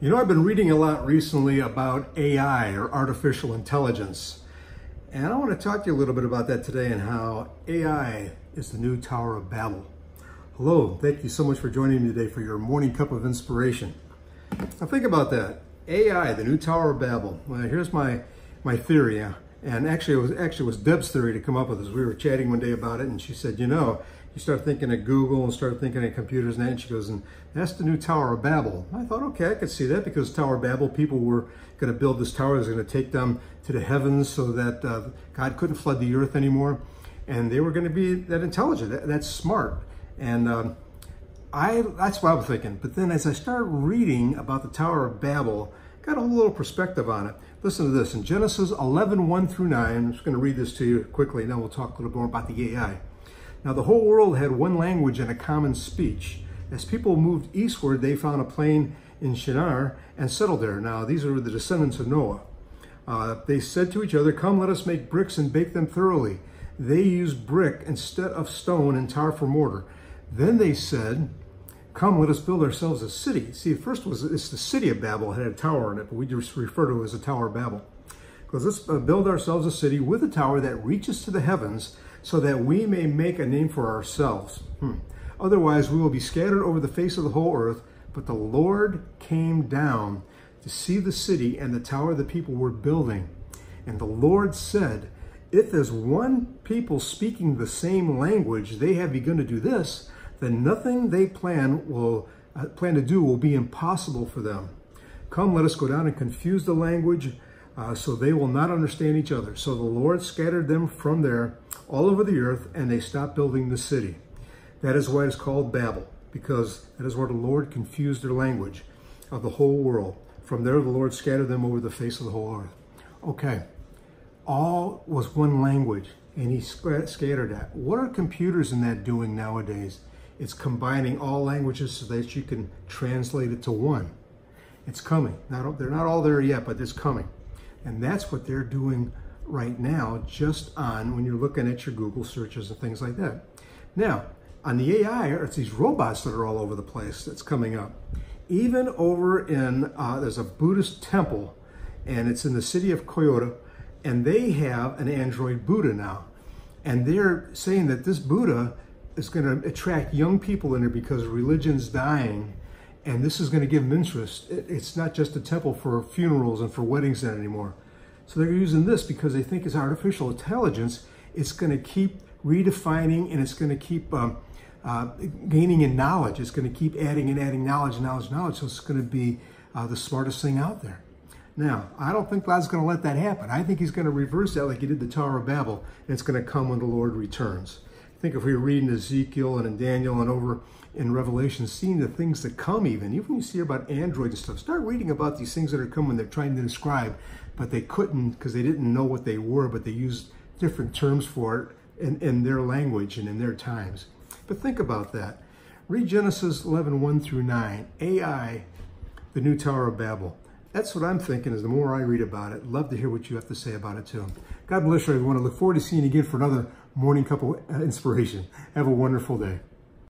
You know, I've been reading a lot recently about AI, or artificial intelligence. And I want to talk to you a little bit about that today and how AI is the new Tower of Babel. Hello, thank you so much for joining me today for your morning cup of inspiration. Now think about that. AI, the new Tower of Babel. Well, here's my theory. And actually it was Deb's theory to come up with this. We were chatting one day about it and she said, you know, you start thinking of Google and start thinking of computers and that, and she goes, and that's the new Tower of Babel. I thought, okay, I could see that, because Tower of Babel, people were going to build this tower that was going to take them to the heavens so that God couldn't flood the earth anymore. And they were going to be that intelligent, that's smart. And that's what I was thinking. But then as I started reading about the Tower of Babel, I got a little perspective on it. Listen to this. In Genesis 11:1-9, I'm just going to read this to you quickly, and then we'll talk a little more about the AI. Now the whole world had one language and a common speech. As people moved eastward, they found a plain in Shinar and settled there. Now these are the descendants of Noah. They said to each other, "Come, let us make bricks and bake them thoroughly." They used brick instead of stone and tar for mortar. Then they said, "Come, let us build ourselves a city." See, at first it's the city of Babel, it had a tower in it, but we just refer to it as the Tower of Babel. Because let's build ourselves a city with a tower that reaches to the heavens, so that we may make a name for ourselves. Otherwise, we will be scattered over the face of the whole earth. But the Lord came down to see the city and the tower the people were building. And the Lord said, "If as one people speaking the same language they have begun to do this, then nothing they plan to do will be impossible for them. Come, let us go down and confuse the language, so they will not understand each other." So the Lord scattered them from there all over the earth, and they stopped building the city. That is why it's called Babel, because that is where the Lord confused their language of the whole world. From there, the Lord scattered them over the face of the whole earth. Okay, all was one language, and he scattered that. What are computers and that doing nowadays? It's combining all languages so that you can translate it to one. It's coming. They're not all there yet, but it's coming. And that's what they're doing right now, just on when you're looking at your Google searches and things like that. Now, on the AI, it's these robots that are all over the place that's coming up. Even over in, there's a Buddhist temple, and it's in the city of Kyoto, and they have an android Buddha now. And they're saying that this Buddha is going to attract young people in there because religion's dying, and this is going to give them interest. It's not just a temple for funerals and for weddings anymore. So they're using this because they think it's artificial intelligence. It's going to keep redefining, and it's going to keep gaining in knowledge. It's going to keep adding and adding knowledge. So it's going to be the smartest thing out there. Now, I don't think God's going to let that happen. I think he's going to reverse that like he did the Tower of Babel, and it's going to come when the Lord returns. I think if we read in Ezekiel and in Daniel and over in Revelation, seeing the things that come, even when you see about Android and stuff, start reading about these things that are coming they're trying to describe, but they couldn't because they didn't know what they were, but they used different terms for it in their language and in their times. But think about that. Read Genesis 11:1-9, AI, the new Tower of Babel. That's what I'm thinking is the more I read about it. Love to hear what you have to say about it too. God bless you, everyone. I look forward to seeing you again for another morning cup of inspiration. Have a wonderful day.